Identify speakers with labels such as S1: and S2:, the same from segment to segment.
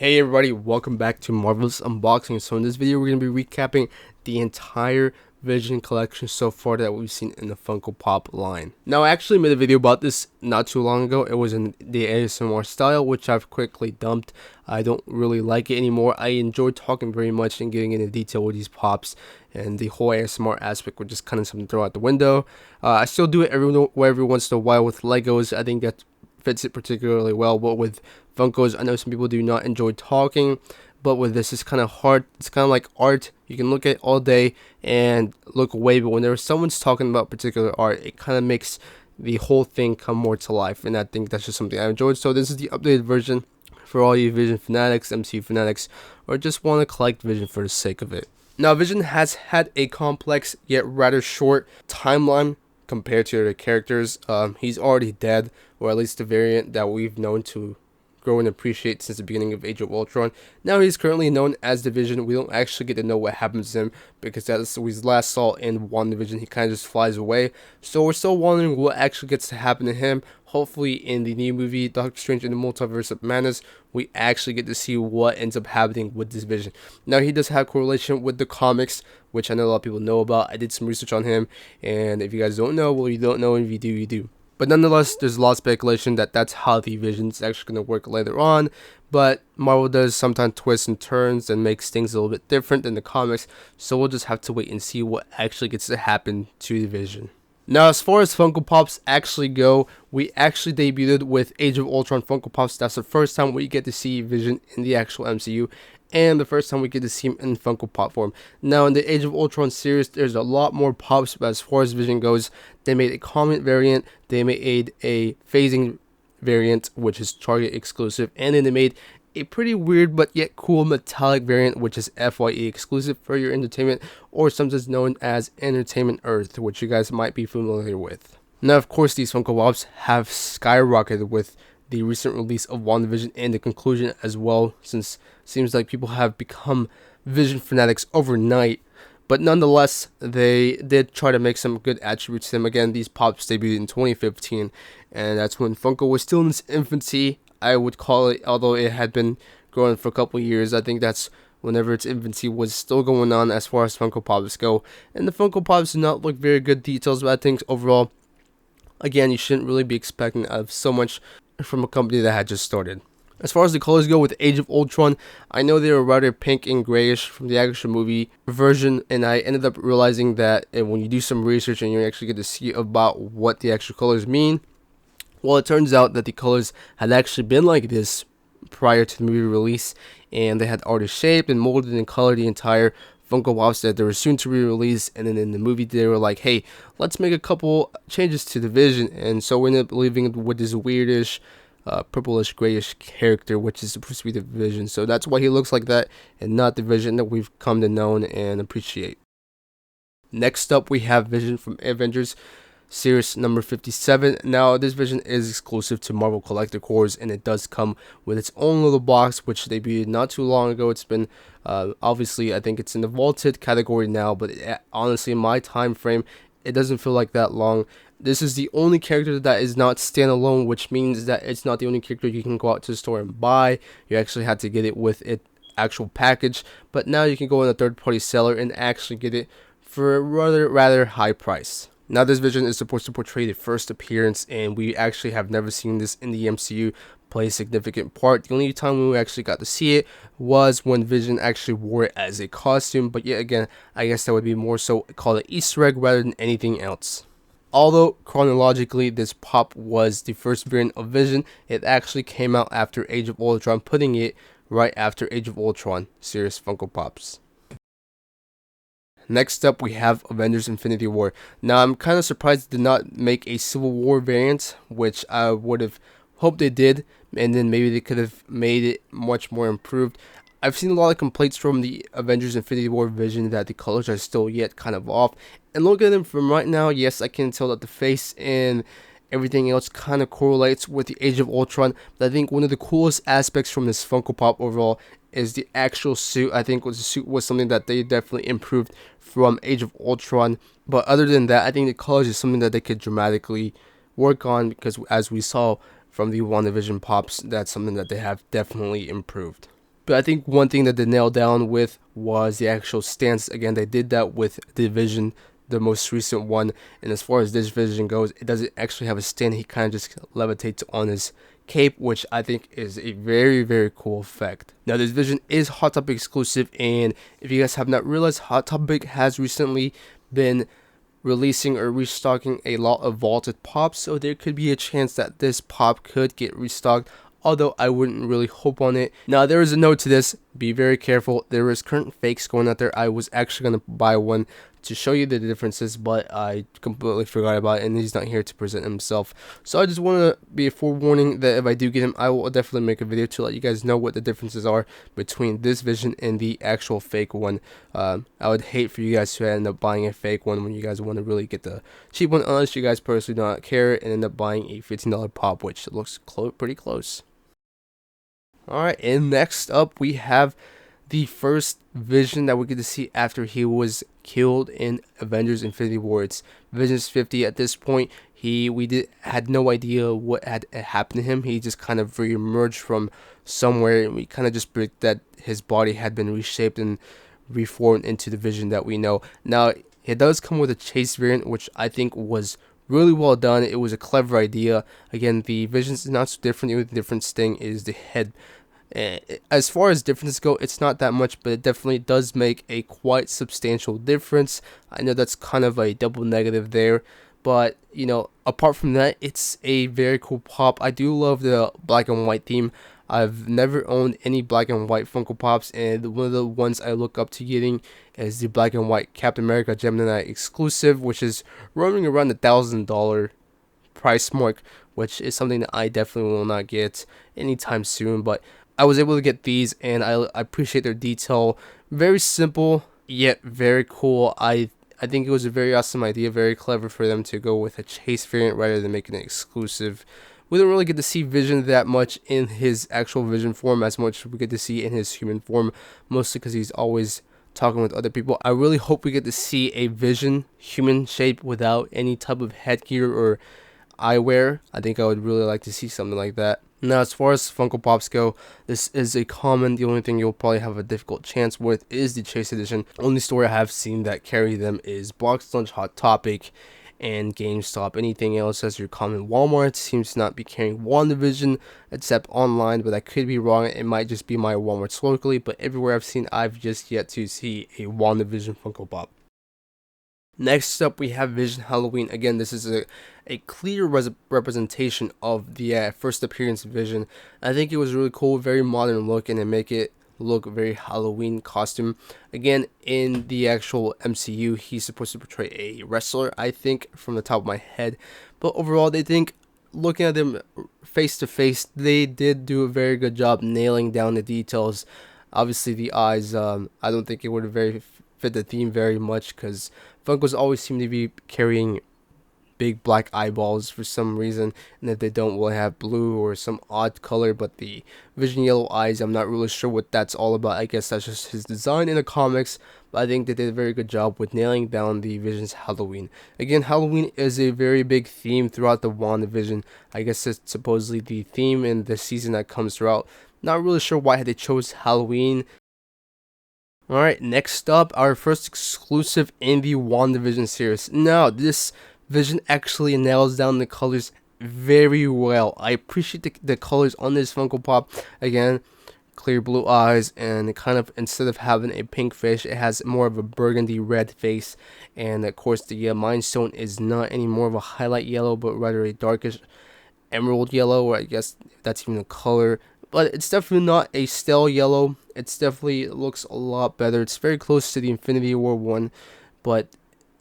S1: Hey everybody, welcome back to Marvel's Unboxing. So in this video we're going to be recapping the entire Vision collection so far that we've seen in the Funko Pop line. Now I actually made a video about this not too long ago. It was in the ASMR style, which I've quickly dumped. I don't really like it anymore. I enjoyed talking very much and getting into detail with these pops, and the whole ASMR aspect was just kind of something to throw out the window. I still do it every once in a while with Legos. I think that fits it particularly well, but with Funkos, I know some people do not enjoy talking, but with this it's kind of hard. It's kind of like art. You can look at it all day and look away, but when someone's talking about particular art, it kind of makes the whole thing come more to life, and I think that's just something I enjoyed. So this is the updated version for all you Vision fanatics, MCU fanatics, or just want to collect Vision for the sake of it. Now Vision has had a complex yet rather short timeline compared to the characters. He's already dead, or at least the variant that we've known to grow and appreciate since the beginning of Age of Ultron. Now he's currently known as the Vision. We don't actually get to know what happens to him, because that's what we last saw in WandaVision. He kind of just flies away. So we're still wondering what actually gets to happen to him. Hopefully in the new movie, Doctor Strange in the Multiverse of Madness, we actually get to see what ends up happening with this Vision. Now he does have correlation with the comics, which I know a lot of people know about. I did some research on him, and if you guys don't know, well, you don't know, and if you do, you do. But nonetheless, there's a lot of speculation that that's how the Vision's actually going to work later on. But Marvel does sometimes twist and turns and makes things a little bit different than the comics. So we'll just have to wait and see what actually gets to happen to the Vision. Now, as far as Funko Pops actually go, we actually debuted with Age of Ultron Funko Pops. That's the first time we get to see Vision in the actual MCU, and the first time we get to see him in Funko Pop form. Now, in the Age of Ultron series, there's a lot more pops, but as far as Vision goes, they made a comet variant, they made a phasing variant, which is Target exclusive, and then they made a pretty weird but yet cool metallic variant, which is FYE exclusive for your entertainment, or sometimes known as Entertainment Earth, which you guys might be familiar with. Now, of course, these Funko Pops have skyrocketed with the recent release of WandaVision and the conclusion as well, since it seems like people have become Vision fanatics overnight. But nonetheless, they did try to make some good attributes to them. Again, these pops debuted in 2015, and that's when Funko was still in its infancy, I would call it, although it had been growing for a couple years. I think that's whenever its infancy was still going on as far as Funko Pops go. And the Funko Pops do not look very good details, but I think overall, again, you shouldn't really be expecting of so much from a company that had just started. As far as the colors go with Age of Ultron, I know they were rather pink and grayish from the actual movie version, and I ended up realizing that when you do some research and you actually get to see about what the actual colors mean, well, it turns out that the colors had actually been like this prior to the movie release, and they had already shaped and molded and colored the entire Funko Pops that they were soon to be released. And then in the movie they were like, hey, let's make a couple changes to the Vision, and so we ended up leaving with this weirdish purplish grayish character, which is supposed to be the Vision. So that's why he looks like that, and not the Vision that we've come to know and appreciate. Next up, we have Vision from Avengers Series number 57. Now, this Vision is exclusive to Marvel Collector Cores, and it does come with its own little box, which debuted not too long ago. It's been obviously, I think it's in the vaulted category now, but honestly, in my time frame, it doesn't feel like that long. This is the only character that is not standalone, which means that it's not the only character you can go out to the store and buy. You actually had to get it with its actual package, but now you can go in a third-party seller and actually get it for a rather high price. Now, this Vision is supposed to portray the first appearance, and we actually have never seen this in the MCU play a significant part. The only time we actually got to see it was when Vision actually wore it as a costume, but yet again, I guess that would be more so called an Easter egg rather than anything else. Although chronologically this pop was the first variant of Vision, it actually came out after Age of Ultron, putting it right after Age of Ultron series Funko Pops. Next up, we have Avengers Infinity War. Now, I'm kind of surprised they did not make a Civil War variant, which I would have hoped they did, and then maybe they could have made it much more improved. I've seen a lot of complaints from the Avengers Infinity War Vision that the colors are still yet kind of off. And looking at them from right now, yes, I can tell that the face and everything else kind of correlates with the Age of Ultron. But I think one of the coolest aspects from this Funko Pop overall is the actual suit. I think the suit was something that they definitely improved from Age of Ultron. But other than that, I think the colors is something that they could dramatically work on, because as we saw from the WandaVision pops, that's something that they have definitely improved. But I think one thing that they nailed down with was the actual stance. Again, they did that with Division, the most recent one. And as far as this Vision goes, it doesn't actually have a stand. He kind of just levitates on his cape, which I think is a very, very cool effect. Now, this Vision is Hot Topic exclusive, and if you guys have not realized, Hot Topic has recently been releasing or restocking a lot of vaulted pops, so there could be a chance that this pop could get restocked, although I wouldn't really hope on it. Now, there is a note to this: be very careful. There is current fakes going out there. I was actually going to buy one to show you the differences, but I completely forgot about it, and he's not here to present himself. So I just want to be a forewarning that if I do get him, I will definitely make a video to let you guys know what the differences are between this Vision and the actual fake one. I would hate for you guys to end up buying a fake one when you guys want to really get the cheap one, unless you guys personally do not care and end up buying a $15 pop, which looks pretty close. Alright, and next up we have the first Vision that we get to see after he was killed in Avengers Infinity War. It's Vision's 50 at this point. We had no idea what had happened to him. He just kind of re-emerged from somewhere, and we kind of just predicted that his body had been reshaped and reformed into the Vision that we know. Now, it does come with a chase variant, which I think was really well done. It was a clever idea. Again, the Visions is not so different. The only difference thing is the head. As far as differences go, it's not that much, but it definitely does make a quite substantial difference. I know that's kind of a double negative there, but you know, apart from that, it's a very cool pop. I do love the black and white theme. I've never owned any black and white Funko Pops, and one of the ones I look up to getting is the black and white Captain America Gemini exclusive, which is roaming around the $1,000 price mark, which is something that I definitely will not get anytime soon. But I was able to get these, and I appreciate their detail. Very simple, yet very cool. I think it was a very awesome idea, very clever for them to go with a chase variant rather than making it exclusive. We don't really get to see Vision that much in his actual Vision form as much as we get to see in his human form, mostly because he's always talking with other people. I really hope we get to see a Vision human shape without any type of headgear or eyewear. I think I would really like to see something like that. Now, as far as Funko Pops go, this is a common. The only thing you'll probably have a difficult chance with is the Chase Edition. Only store I have seen that carry them is Box Lunch, Hot Topic, and GameStop. Anything else as your common Walmart seems to not be carrying WandaVision except online, but I could be wrong. It might just be my Walmarts locally, but everywhere I've seen, I've just yet to see a WandaVision Funko Pop. Next up, we have Vision Halloween. Again, this is a clear representation of the first appearance of Vision. I think it was really cool, very modern look, and they make it look very Halloween costume. Again, in the actual MCU, he's supposed to portray a wrestler, I think, from the top of my head. But overall, they think, looking at them face to face, they did do a very good job nailing down the details. Obviously, the eyes, I don't think it would have fit the theme very much, because Funkos always seem to be carrying big black eyeballs for some reason, and if they don't, we'll have blue or some odd color. But the Vision yellow eyes, I'm not really sure what that's all about. I guess that's just his design in the comics, but I think they did a very good job with nailing down the Vision's Halloween. Again, Halloween is a very big theme throughout the WandaVision. I guess it's supposedly the theme in the season that comes throughout. Not really sure why they chose Halloween. Alright, next up, our first exclusive in the WandaVision series. Now, this Vision actually nails down the colors very well. I appreciate the colors on this Funko Pop. Again, clear blue eyes, and kind of, instead of having a pink face, it has more of a burgundy red face. And of course, the Mind Stone is not any more of a highlight yellow, but rather a darkish emerald yellow, or I guess that's even a color. But it's definitely not a stale yellow. It's definitely looks a lot better. It's very close to the Infinity War one, but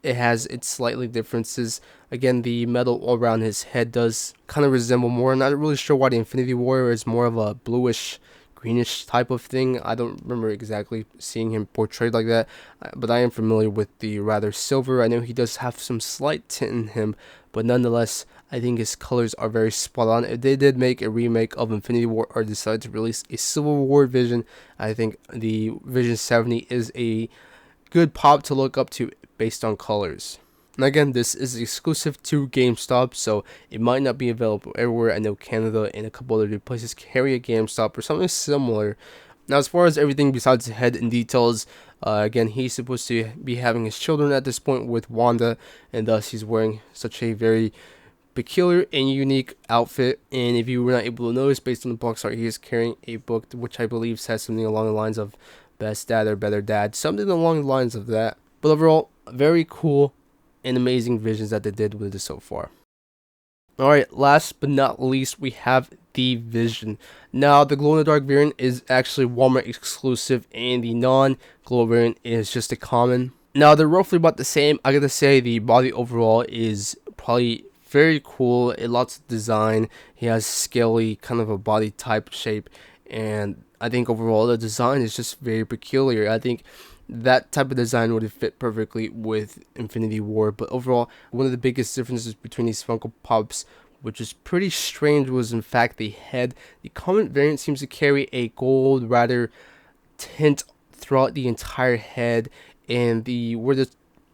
S1: it has its slightly differences. Again, the metal around his head does kind of resemble more. Not really sure why the Infinity War is more of a bluish, greenish type of thing. I don't remember exactly seeing him portrayed like that, but I am familiar with the rather silver. I know he does have some slight tint in him, but nonetheless, I think his colors are very spot on. If they did make a remake of Infinity War or decide to release a Civil War Vision, I think the Vision 70 is a good pop to look up to based on colors. And again, this is exclusive to GameStop, so it might not be available everywhere. I know Canada and a couple other places carry a GameStop or something similar, Now, as far as everything besides the head and details, again, he's supposed to be having his children at this point with Wanda, and thus he's wearing such a very peculiar and unique outfit. And if you were not able to notice, based on the box art, he is carrying a book which I believe says something along the lines of "Best Dad" or "Better Dad," something along the lines of that. But overall, very cool and amazing visions that they did with it so far. Alright, last but not least, we have the Vision. Now, the glow-in-the-dark variant is actually Walmart exclusive, and the non-glow variant is just a common. Now, they're roughly about the same. I gotta say, the body overall is probably very cool. It lots of design. He has scaly kind of a body type shape, and I think overall the design is just very peculiar. I think that type of design would have fit perfectly with Infinity War. But overall, one of the biggest differences between these Funko Pops, which is pretty strange, was in fact the head. The common variant seems to carry a gold rather tint throughout the entire head, and the where the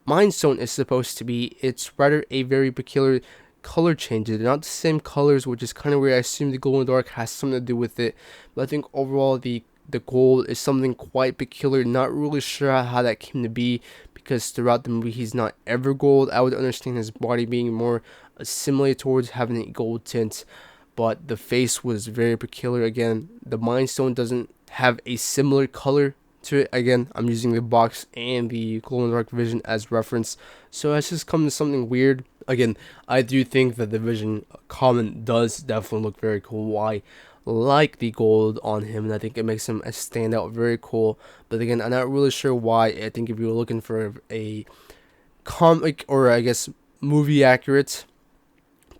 S1: Mind Stone is supposed to be, it's rather a very peculiar color change. They're not the same colors, which is kind of weird. I assume the glow in the dark has something to do with it, but I think overall the gold is something quite peculiar. Not really sure how that came to be, because throughout the movie he's not ever gold. I would understand his body being more assimilated towards having a gold tint, but the face was very peculiar. Again, the Mind Stone doesn't have a similar color to it. Again, I'm using the box and the glow in the dark Vision as reference, so it's just come to something weird. Again, I do think that the Vision common does definitely look very cool. Why? Like the gold on him, and I think it makes him a standout, very cool. But again, I'm not really sure why. I think if you're looking for a comic, or I guess movie accurate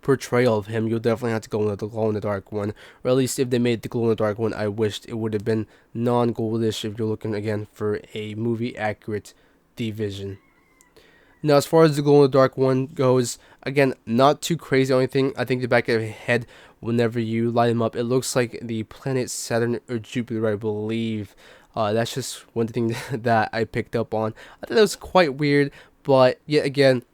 S1: portrayal of him, you'll definitely have to go with the glow in the dark one. Or at least if they made the glow in the dark one, I wished it would have been non-goldish if you're looking again for a movie accurate Division. Now, as far as the glow in the dark one goes, again, not too crazy or anything. I think the back of his head, whenever you light him up, it looks like the planet Saturn or Jupiter, I believe. That's just one thing that I picked up on. I thought that was quite weird, but yet again,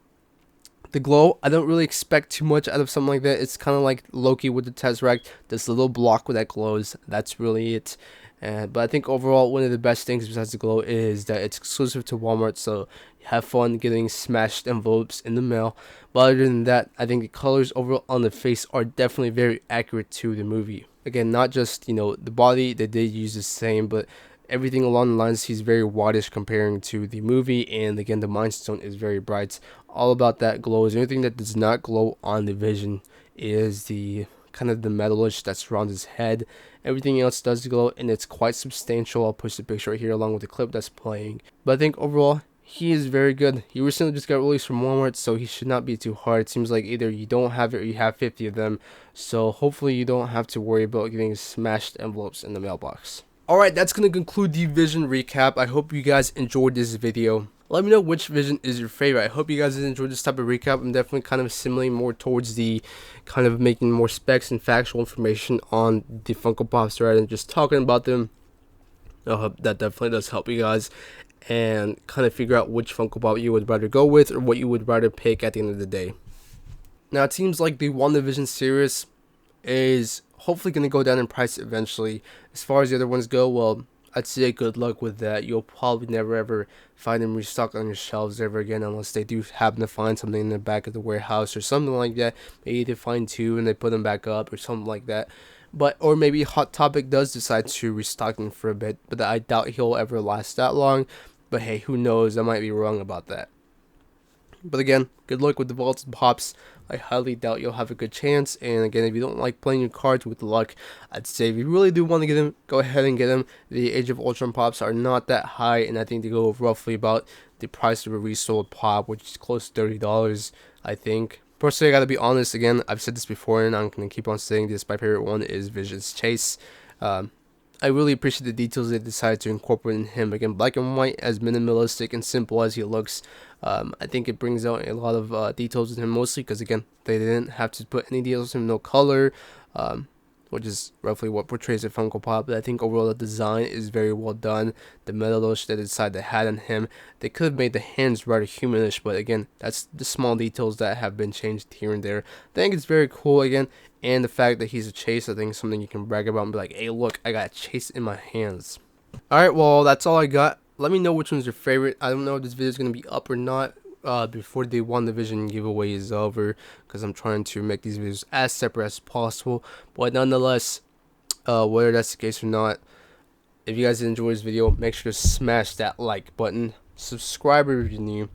S1: the glow, I don't really expect too much out of something like that. It's kind of like Loki with the Tesseract, this little block that glows. That's really it. But I think overall, one of the best things besides the glow is that it's exclusive to Walmart, so have fun getting smashed envelopes in the mail. But other than that, I think the colors overall on the face are definitely very accurate to the movie. Again, not just, the body, they did use the same, but everything along the lines, he's very whitish comparing to the movie. And again, the Mind Stone is very bright. All about that glow. The only thing that does not glow on the Vision is the kind of the metalish that surrounds his head. Everything else does glow, and it's quite substantial. I'll post a picture right here along with the clip that's playing. But I think overall, he is very good. He recently just got released from Walmart, so he should not be too hard. It seems like either you don't have it or you have 50 of them. So hopefully you don't have to worry about getting smashed envelopes in the mailbox. Alright, that's going to conclude the Vision recap. I hope you guys enjoyed this video. Let me know which Vision is your favorite. I hope you guys enjoyed this type of recap. I'm definitely kind of assimilating more towards the kind of making more specs and factual information on the Funko Pops rather than just talking about them. I hope that definitely does help you guys and kind of figure out which Funko Pop you would rather go with or what you would rather pick at the end of the day. Now, it seems like the WandaVision series is hopefully going to go down in price eventually. As far as the other ones go, well, I'd say good luck with that. You'll probably never ever find them restocked on your shelves ever again, unless they do happen to find something in the back of the warehouse or something like that. Maybe they find two and they put them back up or something like that. But or maybe Hot Topic does decide to restock them for a bit, but I doubt he'll ever last that long. But hey, who knows? I might be wrong about that. But again, good luck with the vaults and pops. I highly doubt you'll have a good chance. And again, if you don't like playing your cards with luck, I'd say if you really do want to get them, go ahead and get them. The Age of Ultron pops are not that high, and I think they go roughly about the price of a resold pop, which is close to $30, I think. Personally, I gotta be honest, again, I've said this before, and I'm gonna keep on saying this. My favorite one is Vision's Chase. I really appreciate the details they decided to incorporate in him. Again, black and white, as minimalistic and simple as he looks. I think it brings out a lot of details in him, mostly because, again, they didn't have to put any details in him, no color, which is roughly what portrays a Funko Pop. But I think overall the design is very well done. The metalish they decided to have on him, they could have made the hands rather humanish, but again, that's the small details that have been changed here and there. I think it's very cool, again. And the fact that he's a Chase, I think is something you can brag about and be like, hey, look, I got a Chase in my hands. Alright, well, that's all I got. Let me know which one's your favorite. I don't know if this video is going to be up or not before the WandaVision giveaway is over, because I'm trying to make these videos as separate as possible. But nonetheless, whether that's the case or not, if you guys enjoyed this video, make sure to smash that like button, subscribe if you're new,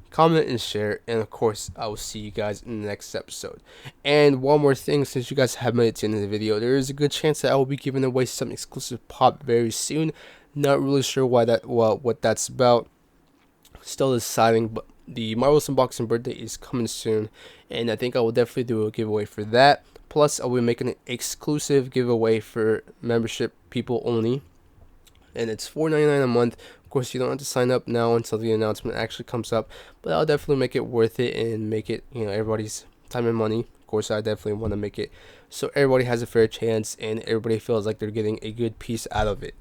S1: comment and share, and of course I will see you guys in the next episode. And one more thing, since you guys have made it to the end of the video, there is a good chance that I will be giving away some exclusive pop very soon. Not really sure why that what that's about, still deciding, but the Marvel's Unboxing birthday is coming soon, and I think I will definitely do a giveaway for that. Plus I will be making an exclusive giveaway for membership people only, and it's $4.99 a month. Of course, you don't have to sign up now until the announcement actually comes up, but I'll definitely make it worth it and make it, everybody's time and money. Of course, I definitely want to make it so everybody has a fair chance and everybody feels like they're getting a good piece out of it.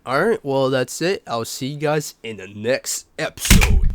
S1: Alright, well, that's it. I'll see you guys in the next episode.